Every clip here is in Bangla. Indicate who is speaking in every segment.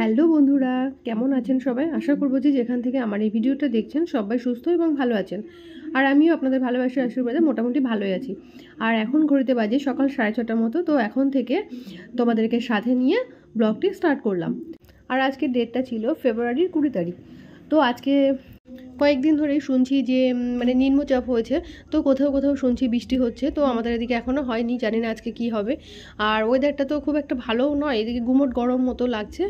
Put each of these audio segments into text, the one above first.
Speaker 1: হ্যালো বন্ধুরা, কেমন আছেন সবাই? আশা করব যে যেখান থেকে আমার এই ভিডিওটা দেখছেন সবাই সুস্থ এবং ভালো আছেন। আর আমিও আপনাদের ভালোবাসার আশীর্বাদে মোটামুটি ভালোই আছি। আর এখন ঘড়িতে বাজে সকাল 6:30টার মতো। তো এখন থেকে তোমাদেরকে সাথে নিয়ে ব্লগটি স্টার্ট করলাম। আর আজকের ডেটটা ছিল ফেব্রুয়ারির 20 তারিখ। তো আজকে কয়েকদিন ধরেই শুনছি যে মানে নিম্নচাপ হয়েছে। তো কোথাও কোথাও শুনছি বৃষ্টি হচ্ছে। তো আমাদের এদিকে এখনও হয়নি, জানি না আজকে কি হবে। আর ওয়েদারটা তো খুব একটা ভালোও নয়, এদিকে গুমোট গরম মতো লাগছে।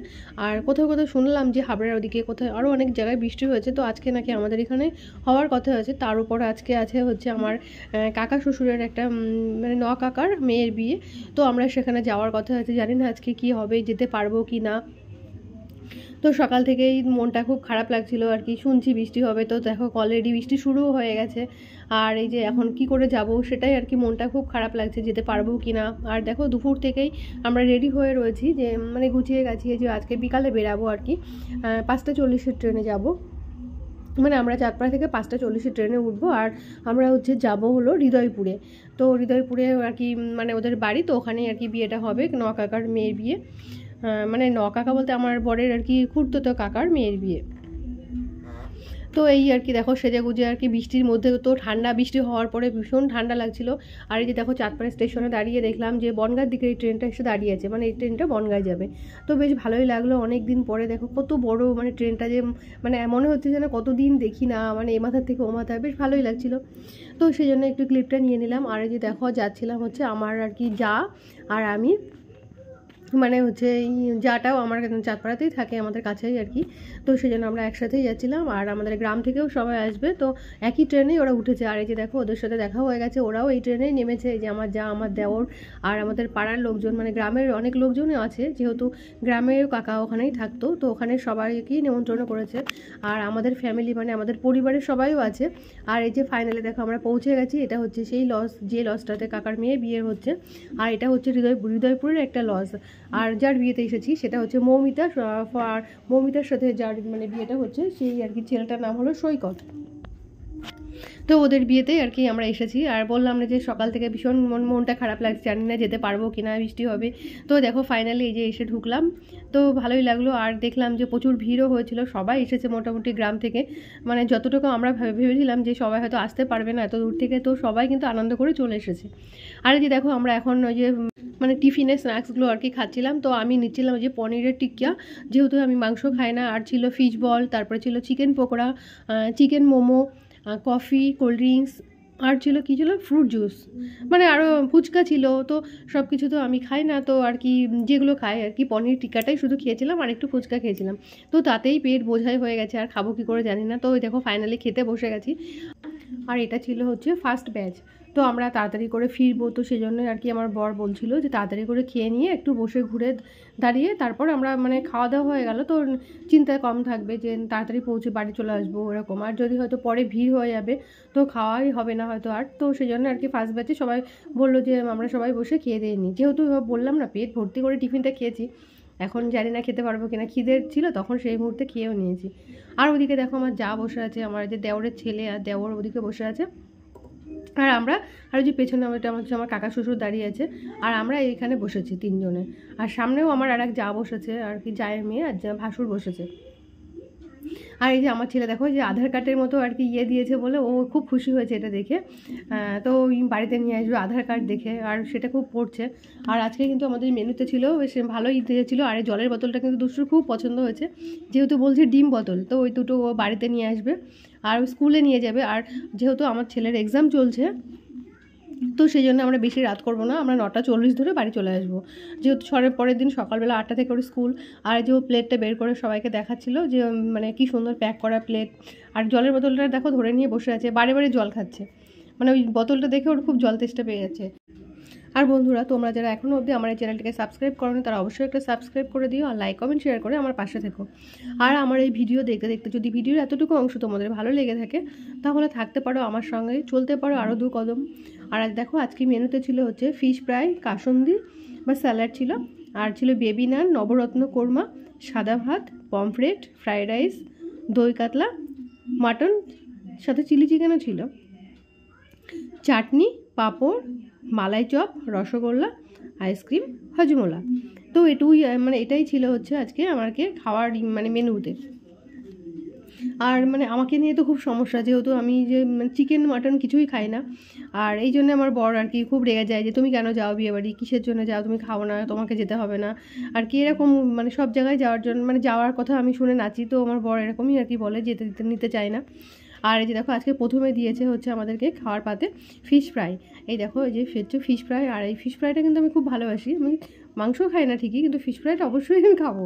Speaker 1: আর কোথাও কোথাও শুনলাম যে হাবড়ার ওদিকে কোথাও আরও অনেক জায়গায় বৃষ্টি হয়েছে। তো আজকে নাকি আমাদের এখানে হওয়ার কথা হয়েছে। তার উপর আজকে আছে হচ্ছে আমার কাকা শ্বশুরের একটা মানে কাকার মেয়ের বিয়ে। তো আমরা সেখানে যাওয়ার কথা হয়েছে, জানি না আজকে কি হবে, যেতে পারবো কি না। তো সকাল থেকেই মনটা খুব খারাপ লাগছিল আর কি, শুনছি বৃষ্টি হবে। তো দেখো অলরেডি বৃষ্টি শুরুও হয়ে গেছে। আর এই যে এখন কি করে যাব সেটাই আর কি, মনটা খুব খারাপ লাগছে, যেতে পারবো কি না। আর দেখো দুপুর থেকেই আমরা রেডি হয়ে রয়েছি, যে মানে গুছিয়ে গেছি যে আজকে বিকালে বেরাবো আর কি। 5:40-এর ট্রেনে যাব। মানে আমরা চাঁদপাড়া থেকে 5:40-এর ট্রেনে উঠবো। আর আমরা হচ্ছে যাব হলো হৃদয়পুরে। তো হৃদয়পুরে আর কি মানে ওদের বাড়ি, তো ওখানেই আর কি বিয়েটা হবে, কাকার মেয়ের বিয়ে। মানে কাকা বলতে আমার বরের আর কি খুড়তুতো কাকার মেয়ের বিয়ে। তো এই আর কি দেখো সেজে গুজে আর কি, বৃষ্টির মধ্যে তো ঠান্ডা, বৃষ্টি হওয়ার পরে ভীষণ ঠান্ডা লাগছিল। আর এই যে দেখো চাঁদপাড়া স্টেশনে দাঁড়িয়ে দেখলাম যে বনগাঁর দিকে এই ট্রেনটা এসে দাঁড়িয়েছে, মানে এই ট্রেনটা বনগাঁয় যাবে। তো বেশ ভালোই লাগলো, অনেক দিন পরে দেখো কত বড় মানে ট্রেনটা, যে মানে মনে হচ্ছে যেন কতদিন দেখি না, মানে এ মাথার থেকে ও মাথায়, বেশ ভালোই লাগছিল। তো সেই জন্য একটু ক্লিপটা নিয়ে নিলাম। আর এই যে দেখো যাচ্ছিলাম হচ্ছে আমার আর কি যা আর আমি, মানে হচ্ছে এই যাটাও আমার চাঁদপাড়াতেই থাকে, আমাদের কাছেই আর কি। তো সেই জন্য আমরা একসাথেই যাচ্ছিলাম। আর আমাদের গ্রাম থেকেও সবাই আসবে, তো একই ট্রেনেই ওরা উঠেছে। আর এই যে দেখো ওদের সাথে দেখা হয়ে গেছে, ওরাও এই ট্রেনেই নেমেছে। এই যে আমার যা, আমার দেওর আর আমাদের পাড়ার লোকজন, মানে গ্রামের অনেক লোকজনই আছে, যেহেতু গ্রামের কাকা ওখানেই থাকতো, তো ওখানে সবাইকেই নিমন্ত্রণ করেছে। আর আমাদের ফ্যামিলি মানে আমাদের পরিবারের সবাইও আছে। আর এই যে ফাইনালি দেখো আমরা পৌঁছে গেছি। এটা হচ্ছে সেই লজ, যে লজটাতে কাকার মেয়ে বিয়ে হচ্ছে। আর এটা হচ্ছে হৃদয়পুরের একটা লজ। আর যার বিয়েতে এসেছি সেটা হচ্ছে মৌমিতা। আর মৌমিতার সাথে যার মানে বিয়েটা হচ্ছে সেই আর কি ছেলেটার নাম হলো সৈকত। তো ওদের বিয়েতেই আর কি আমরা এসেছি। আর বললাম না যে সকাল থেকে ভীষণ মনটা খারাপ লাগছে, জানি না যেতে পারবো কি না, বৃষ্টি হবে। তো দেখো ফাইনালি এই যে এসে ঢুকলাম, তো ভালোই লাগলো। আর দেখলাম যে প্রচুর ভিড়ও হয়েছিল, সবাই এসেছে মোটামুটি গ্রাম থেকে। মানে যতটুকু আমরা ভেবেছিলাম যে সবাই হয়তো আসতে পারবে না এত দূর থেকে, তো সবাই কিন্তু আনন্দ করে চলে এসেছে। আর এই যে দেখো আমরা এখন ওই যে মানে টিফিনে স্ন্যাক্সগুলো আর কি খাচ্ছিলাম। তো আমি নিচ্ছিলাম ওই যে পনিরের টিক্কা, যেহেতু আমি মাংস খাই না। আর ছিল ফিশ বল, তারপরে ছিল chicken pakora, chicken momo, coffee, cold drinks, আর ছিল কী ছিল, ফ্রুট জুস, মানে আরও ফুচকা ছিল। তো সব কিছু তো আমি খাই না, তো আর কি যেগুলো খাই আর কি, পনির টিক্কাটাই শুধু খেয়েছিলাম আর একটু ফুচকা খেয়েছিলাম। তো তাতেই পেট বোঝাই হয়ে গেছে, আর খাবো কী করে জানি না। তো ওই দেখো ফাইনালি খেতে বসে গেছি। আর এটা ছিল হচ্ছে ফার্স্ট ব্যাচ। তো আমরা তাড়াতাড়ি করে ফিরবো, তো সেই জন্য আর কি আমার বর বলছিল যে তাড়াতাড়ি করে খেয়ে নিয়ে একটু বসে ঘুরে দাঁড়িয়ে তারপর আমরা মানে খাওয়া দাওয়া হয়ে গেল, তো চিন্তা কম থাকবে যে তাড়াতাড়ি পৌঁছে বাড়ি চলে আসবো এরকম। আর যদি হয়তো পরে ভিড় হয়ে যাবে তো খাওয়াই হবে না হয়তো আর। তো সেই জন্য আর কি ফার্স্ট ব্যাচে সবাই বললো যে আমরা সবাই বসে খেয়ে দিয়ে নিই, যেহেতু বললাম না পেট ভর্তি করে টিফিনটা খেয়েছি। এখন জানি না খেতে পারবো কিনা, খিদের ছিল তখন সেই মুহূর্তে খেয়েও নিয়েছি। আর ওদিকে দেখো আমার যা বসে আছে, আমার যে দেওরের ছেলে আর দেওর ওদিকে বসে আছে। আর আমরা আর ওই যে পেছনে আমার কাকা শ্বশুর দাঁড়িয়ে আছে। আর আমরা এইখানে বসেছি তিনজনে। আর সামনেও আমার আর এক যা বসেছে আর কি, জায়ের মেয়ে আর ভাসুর বসেছে। আর এই যে আমার ছেলে দেখো যে আধার কার্ডের মতো আর কি দিয়েছে বলে ও খুব খুশি হয়েছে এটা দেখে। তো ওই বাড়িতে নিয়ে আসবে আধার কার্ড দেখে, আর সেটা খুব পড়ছে। আর আজকে কিন্তু আমাদের মেনুতে ছিল বেশ ভালোই দিয়েছিল। আর এই জলের বোতলটা কিন্তু দুষ্টুর খুব পছন্দ হয়েছে, যেহেতু বলছে ডিম বোতল, তো ওই দুটো ও বাড়িতে নিয়ে আসবে আর স্কুলে নিয়ে যাবে। আর যেহেতু আমার ছেলের এক্সাম চলছে, তো সেই জন্য আমরা বেশি রাত করবো না, আমরা 9:40 ধরে বাড়ি চলে আসবো, যেহেতু পরের দিন সকালবেলা 8টা থেকে ওর স্কুল। আর যে ও প্লেটটা বের করে সবাইকে দেখাচ্ছিল যে মানে কি সুন্দর প্যাক করা প্লেট। আর জলের বোতলটা দেখো ধরে নিয়ে বসে আছে, বারে বারে জল খাচ্ছে, মানে ওই বোতলটা দেখে ওর খুব জল তেষ্টা পেয়ে যাচ্ছে। আর বন্ধুরা তোমরা যারা এখনও অবধি আমার এই চ্যানেলটিকে সাবস্ক্রাইব করোনি তারা অবশ্যই একটা সাবস্ক্রাইব করে দিও, আর লাইক কমেন্ট শেয়ার করে আমার পাশে থেকো। আর আমার এই ভিডিও দেখতে দেখতে যদি ভিডিওর এতটুকু অংশ তোমাদের ভালো লেগে থাকে তাহলে থাকতে পারো আমার সঙ্গে, চলতে পারো আরও 2 কদম। আর দেখো আজকে মেনুতে ছিল হচ্ছে ফিশ ফ্রাই, কাসুন্দি বা স্যালাড ছিল, আর ছিল বেবি নান, নবরত্ন কোরমা, সাদা ভাত, পমফ্রেট, ফ্রাইড রাইস, দই কাতলা, মাটন, সাথে চিলি চিকেনও ছিল, চাটনি, পাঁপড়, মালাই চপ, রসগোল্লা, আইসক্রিম, হজমোলা। তো মানে এটাই ছিল হচ্ছে আজকে আমাকে খাওয়ার মানে মেনুতে। আর মানে আমাকে নিয়ে তো খুব সমস্যা, যেহেতু আমি যে চিকেন মাটন কিছুই খাই না। আর এই জন্য আমার বর আর কি খুব রেগে যায় যে তুমি কেন যাও বিয়েবাড়ি, কিসের জন্য যাও, তুমি খাও না, তোমাকে যেতে হবে না আর কি, এরকম মানে সব জায়গায় যাওয়ার জন্য মানে যাওয়ার কথা আমি শুনে নাচি। তো আমার বর এরকমই আর কি বলে, যেতে নিতে চায় না। আর এই যে দেখো আজকে প্রথমে দিয়েছে হচ্ছে আমাদেরকে খাওয়ার পাতে ফিশ ফ্রাই। এই দেখো এই যে ফিশ ফ্রাই, আর এই ফিশ ফ্রাইটা কিন্তু আমি খুব ভালোবাসি। আমি মাংস খাই না ঠিকই, কিন্তু ফিশ ফ্রাইটা অবশ্যই আমি খাবো।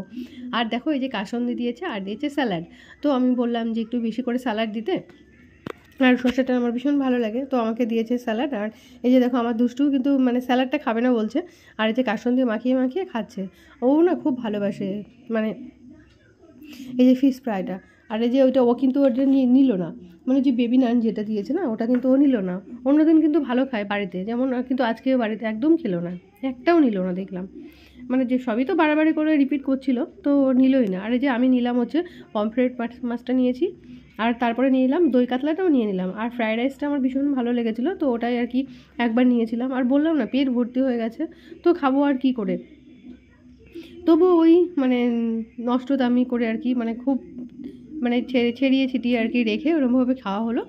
Speaker 1: আর দেখো এই যে কাসন্দি দিয়েছে, আর দিয়েছে স্যালাড। তো আমি বললাম যে একটু বেশি করে স্যালাড দিতে, আর শসাটা আমার ভীষণ ভালো লাগে, তো আমাকে দিয়েছে স্যালাড। আর এই যে দেখো আমার দুষ্টু কিন্তু মানে স্যালাডটা খাবে না বলছে, আর এই যে কাসন্দি মাখিয়ে মাখিয়ে খাচ্ছে। ও না খুব ভালোবাসে মানে এই যে ফিশ ফ্রাইটা। আর এই যে ওইটা ও কিন্তু ওটা নিল না, মানে যে বেবি নান যেটা দিয়েছে না ওটা কিন্তু ও নিল না। অন্যদিন কিন্তু ভালো খায় বাড়িতে যেমন, কিন্তু আজকে বাড়িতে একদম খেলো না, একটাও নিল না দেখলাম। মানে যে সবই তো বাড়াবাড়ি করে রিপিট করছিল, তো নিলই না। আর এই যে আমি নিলাম হচ্ছে পমফ্রেট মাছটা নিয়েছি, আর তারপরে নিয়ে নিলাম দই কাতলাটাও নিয়ে নিলাম। আর ফ্রায়েড রাইসটা আমার ভীষণ ভালো লেগেছিলো, তো ওটাই আর কি একবার নিয়েছিলাম। আর বললাম না পেট ভর্তি হয়ে গেছে, তো খাবো আর কি করে। তবু ওই মানে নষ্ট দামি করে আর কি, মানে খুব মানে ছেড়িয়ে ছিটিয়ে আর কি রেখে ওরকমভাবে খাওয়া হলো।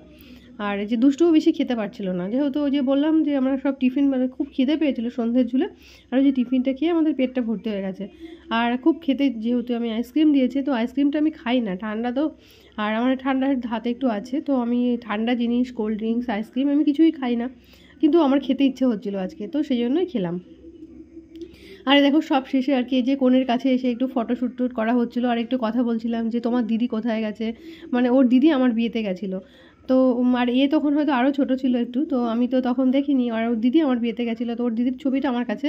Speaker 1: আর এই যে দুষ্টুও বেশি খেতে পারছিল না, যেহেতু ওই যে বললাম যে আমরা সব টিফিন মানে খুব খিদে পেয়েছিলো সন্ধ্যের ঝুলে। আর ওই যে টিফিনটা খেয়ে আমাদের পেটটা ভর্তি হয়ে গেছে। আর খুব খেতে, যেহেতু আমি আইসক্রিম দিয়েছি, তো আইসক্রিমটা আমি খাই না, ঠান্ডা তো। আর আমার ঠান্ডার হাতে একটু আছে, তো আমি ঠান্ডা জিনিস কোল্ড ড্রিঙ্কস আইসক্রিম আমি কিছুই খাই না, কিন্তু আমার খেতে ইচ্ছে হচ্ছিলো আজকে, তো সেই জন্যই খেলাম। আর দেখো সব শেষে আর কি এই যে কনের কাছে এসে একটু ফটোশ্যুট করা হচ্ছিলো, আর একটু কথা বলছিলাম যে তোমার দিদি কোথায় গেছে, মানে ওর দিদি আমার বিয়েতে গেছিলো। তো আর তখন হয়তো আরও ছোটো ছিল একটু, তো আমি তো তখন দেখিনি। আর ওর দিদি আমার বিয়েতে গেছিলো, তো ওর দিদির ছবিটা আমার কাছে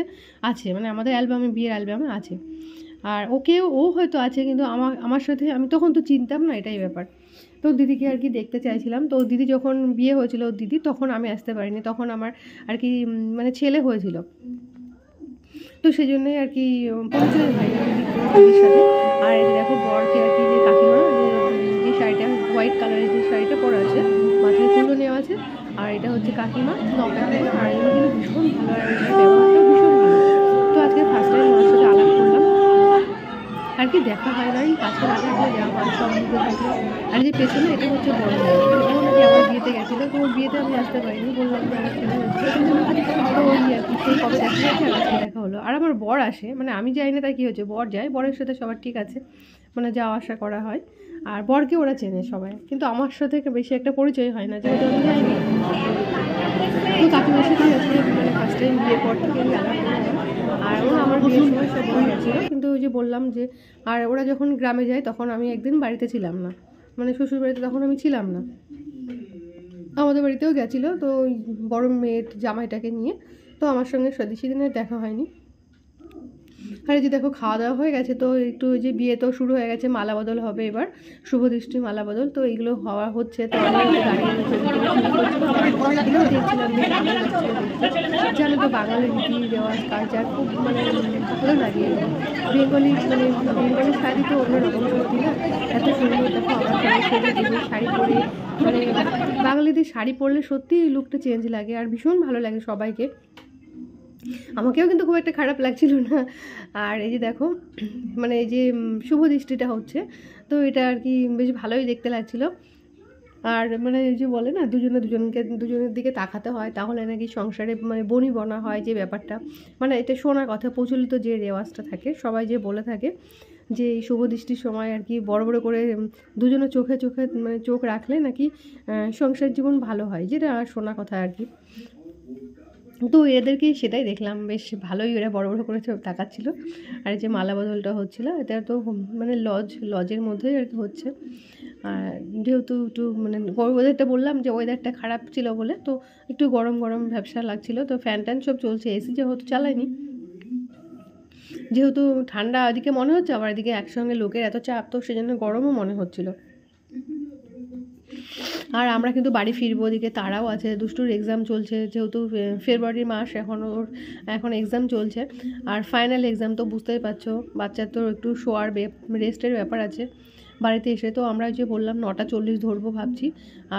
Speaker 1: আছে, মানে আমাদের অ্যালবামে, বিয়ের অ্যালবামে আছে। আর ও হয়তো আছে, কিন্তু আমার সাথে আমি তখন তো চিনতাম না, এটাই ব্যাপার। তো দিদিকে আর কি দেখতে চাইছিলাম। তো দিদি যখন বিয়ে হয়েছিল ওর দিদি, তখন আমি আসতে পারিনি, তখন আমার আর কি মানে ছেলে হয়েছিল। তো সেই জন্যই আর কি পরিচয় হয়নি দিদির সাথে। আর দেখো বরকে আর কি যে কাকিমা যে শাড়িটা হোয়াইট কালারের যে শাড়িটা পরা আছে, মাথায় ফুলও নেওয়া আছে। আর এটা হচ্ছে কাকিমা নকাতে, আর এগুলো কিন্তু ভীষণ ভালো, আর ব্যবহারটাও ভীষণ ভালো। তো আজকে ফার্স্ট টাইম ওনার সাথে আলাপ করলাম, আর কি দেখা হয় না, কাছে না থাকলে যা হয় সব দিতে থাকলে। আর যে পেছনে এটা হচ্ছে বড় মেয়ে, ও নাকি আমার বিয়েতে গেছিলো, তো ওর বিয়েতে আমি আসতে পারিনি, বললাম যে আমার ছেলে হচ্ছে। তো ওই আর কি সেই কবে দেখা হয়েছে, আর আজকে দেখা হলো। আর আমার বর আসে, মানে আমি যাই না তাই কী হচ্ছে, বর যায়, বরের সাথে সবার ঠিক আছে, মানে যাওয়া আসা করা হয়। আর বরকে ওরা চেনে সবাই, কিন্তু আমার সাথে বেশি একটা পরিচয় হয় না, যেহেতু আমি যাইনি। তো কাকিমার সাথে আজকে মানে ফার্স্ট টাইম বিয়ের পর থেকে আমি আলাপ করলাম। আর ওরা আমার বিয়ের সময় সব বলে গেছিলো, কিন্তু ওই যে বললাম যে, আর ওরা যখন গ্রামে যায় তখন আমি একদিন বাড়িতে ছিলাম না, মানে শ্বশুর বাড়িতে তখন আমি ছিলাম না। আমাদের বাড়িতেও গেছিলো, তো ওই বড় মেয়ের জামাইটাকে নিয়ে, তো আমার সঙ্গে বেশি দিনের দেখা হয়নি। আর এই যে দেখো খাওয়া দাওয়া হয়ে গেছে, তো একটু ওই যে বিয়ে তো শুরু হয়ে গেছে, মালা বদল হবে এবার, শুভ দৃষ্টি মালা বদল, তো এইগুলো হওয়া হচ্ছে। তো আমি দাঁড়িয়ে দেখছিলাম, জানো তো বাঙালির রীতি রেওয়াজ কালচার খুব মানে ভালো লাগে। বেঙ্গলি মানে বেঙ্গলি শাড়ি তো অন্যরকম সত্যি না, এত সুন্দর। দেখো আমার সবাই সেজে শাড়ি পরে, মানে বাঙালিদের শাড়ি পরলে সত্যি লুকটা চেঞ্জ লাগে, আর ভীষণ ভালো লাগে সবাইকে। আমাকেও কিন্তু খুব একটা খারাপ লাগছিল না। আর এই যে দেখো মানে এই যে শুভ দৃষ্টিটা হচ্ছে, তো এটা আর কি বেশ ভালোই দেখতে লাগছিলো। আর মানে এই যে বলে না দুজনের দিকে তাকাতে হয়, তাহলে নাকি সংসারে মানে বনি বনা হয় যে ব্যাপারটা, মানে এটা শোনা কথা, প্রচলিত যে রেওয়াজটা থাকে, সবাই যে বলে থাকে যে এই শুভ দৃষ্টির সময় আর কি বড় বড় করে দুজনের চোখে মানে চোখ রাখলে নাকি সংসার জীবন ভালো হয়, যেটা শোনা কথা আর কি। তো এদেরকে সেটাই দেখলাম, বেশ ভালোই ওরা বড় বড় করে তাকাচ্ছিল। আর এই যে মালা বদলটা হচ্ছিলো, এটা তো মানে লজের মধ্যেই আর কি হচ্ছে। আর যেহেতু একটু মানে ওয়েদারটা বললাম যে ওয়েদারটা খারাপ ছিল বলে, তো একটু গরম গরম ব্যবসা লাগছিলো, তো ফ্যান ট্যান সব চলছে, এসি যেহেতু চালায়নি, যেহেতু ঠান্ডা এদিকে মনে হচ্ছে, আবার এদিকে একসঙ্গে লোকের এত চাপ, তো সেজন্য গরমও মনে হচ্ছিলো। আর আমরা কিন্তু বাড়ি ফিরবো, ওদিকে তারাও আছে, দুষ্টুর এক্সাম চলছে, যেহেতু ফেব্রুয়ারি মাস, এখন এক্সাম চলছে, আর ফাইনাল এক্সাম, তো বুঝতেই পারছো বাচ্চার তো একটু শোয়ার রেস্টের ব্যাপার আছে বাড়িতে এসে। তো আমরা যে বললাম 9:40 ধরবো ভাবছি।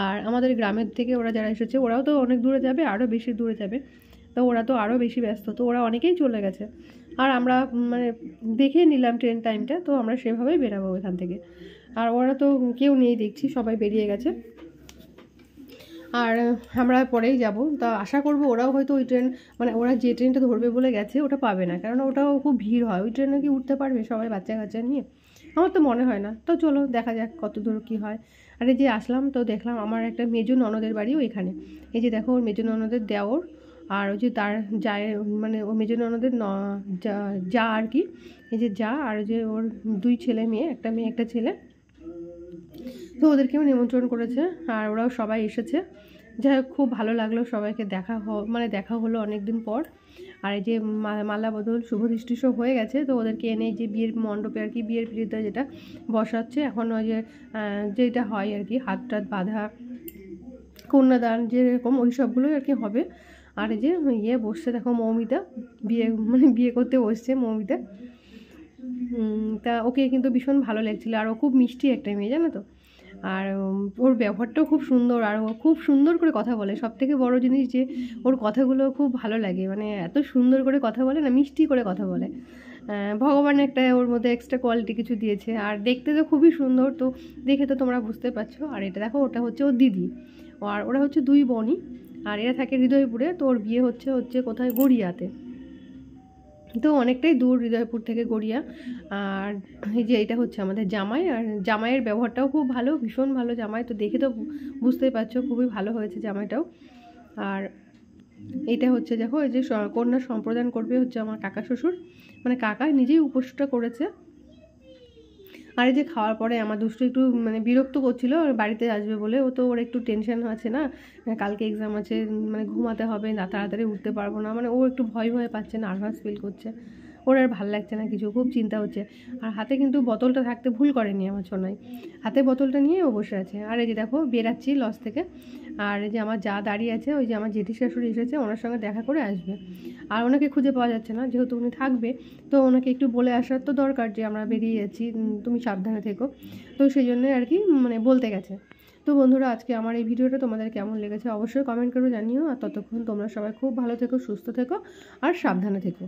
Speaker 1: আর আমাদের গ্রামের থেকে ওরা যারা এসেছে, ওরাও তো অনেক দূরে যাবে, আরও বেশি দূরে যাবে, তো ওরা তো আরও বেশি ব্যস্ত, তো ওরা অনেকেই চলে গেছে। আর আমরা মানে দেখে নিলাম ট্রেন টাইমটা, তো আমরা সেভাবেই বেরাবো এখান থেকে। আর ওরা তো কেউ নেই দেখছি, সবাই বেরিয়ে গেছে। আর আমরা পরেই যাব, তা আশা করব ওরাও হয়তো ওই ট্রেন মানে ওরা যে ট্রেনটা ধরবে বলে গেছে ওটা পাবে না, কারণ ওটাও খুব ভিড় হয়। ওই ট্রেনে কি উঠতে পারবে সবাই বাচ্চা কাচ্চা নিয়ে? আমার তো মনে হয় না। তো চলো দেখা যাক কত দূর কী হয়। আর এই যে আসলাম, তো দেখলাম আমার একটা মেজো ননদের বাড়িও এখানে। এই যে দেখো ওর মেজো ননদের দেওর, আর ওই যে তার যায় মানে ও মেজো ননদের যা আর কি, এই যে যা, আর যে ওর 2 ছেলে মেয়ে, একটা মেয়ে একটা ছেলে, তো ওদেরকেও নিমন্ত্রণ করেছে আর ওরাও সবাই এসেছে। যাই হোক, খুব ভালো লাগলো সবাইকে দেখা হলো অনেক দিন পর। আর এই যে মালা বদল শুভ দৃষ্টি সব হয়ে গেছে, তো ওদেরকে এনে যে বিয়ের মণ্ডপে আর কি বিয়ের পিড়িতে যেটা বসাচ্ছে এখন, ওই যে যেটা হয় আর কি হাত টাত বাঁধা, কন্যাদান যেরকম ওই সবগুলোই আর কি হবে। আর এই যে বসছে দেখো মৌমিতা, বিয়ে করতে বসছে মৌমিতা। তা ওকে কিন্তু ভীষণ ভালো লাগছিলো, আর ও খুব মিষ্টি একটা মেয়ে জানো তো। আর ওর ব্যবহারটাও খুব সুন্দর, আর ও খুব সুন্দর করে কথা বলে। সবথেকে বড় জিনিস যে ওর কথাগুলো খুব ভালো লাগে, মানে এত সুন্দর করে কথা বলে না, মিষ্টি করে কথা বলে। ভগবান একটা ওর মধ্যে এক্সট্রা কোয়ালিটি কিছু দিয়েছে, আর দেখতে তো খুবই সুন্দর, তো দেখে তো তোমরা বুঝতে পারছো। আর এটা দেখো, ওটা হচ্ছে ওর দিদি, আর ওরা হচ্ছে 2 বোনই, আর এরা থাকে হৃদয়পুরে। তো ওর বিয়ে হচ্ছে কোথায়, গড়িয়াতে। তো অনেকটাই দূর হৃদয়পুর থেকে গড়িয়া। আর এই যে এটা হচ্ছে আমাদের জামাই, আর জামাইয়ের ব্যবহারটাও খুব ভালো, ভীষণ ভালো জামাই, তো দেখে তো বুঝতেই পারছো খুবই ভালো হয়েছে জামাইটাও। আর এটা হচ্ছে দেখো, এই যে কন্যা সম্প্রদান করবে হচ্ছে আমার কাকা শ্বশুর, মানে কাকা নিজেই উপোসটা করেছে। আর এই যে খাওয়ার পরে আমার দুষ্টু একটু মানে বিরক্ত করছিল বাড়িতে আসবে বলে, ও তো ওর একটু টেনশন আছে না, কালকে এক্সাম আছে, মানে ঘুমাতে হবে না, তাড়াতাড়ি উঠতে পারবো না, মানে ও একটু ভয় পাচ্ছে, নার্ভাস ফিল করছে, ওর আর ভালো লাগছে না কিছু, খুব চিন্তা হচ্ছে। আর হাতে কিন্তু বোতলটা থাকতে ভুল করেনি আমার সোনাই, হাতে বোতলটা নিয়ে ও বসে আছে। আর এই যে দেখো বেরাচ্ছি লজ থেকে, আর এই যে আমার যা দাঁড়িয়ে আছে, ওই যে আমার জেঠি শাশুড়ি এসেছে, ওনার সঙ্গে দেখা করে আসবে। আর ওনাকে খুঁজে পাওয়া যাচ্ছে না, যেহেতু উনি থাকবে, তো ওনাকে একটু বলে আসার তো দরকার যে আমরা বেরিয়ে যাচ্ছি, তুমি সাবধানে থেকো। তো সেই জন্যই আর কি মানে বলতে গেছে। তো বন্ধুরা, আজকে আমার এই ভিডিওটা তোমাদের কেমন লেগেছে অবশ্যই কমেন্ট করে জানিও। আর ততক্ষণ তোমরা সবাই খুব ভালো থেকো, সুস্থ থেকো আর সাবধানে থেকো।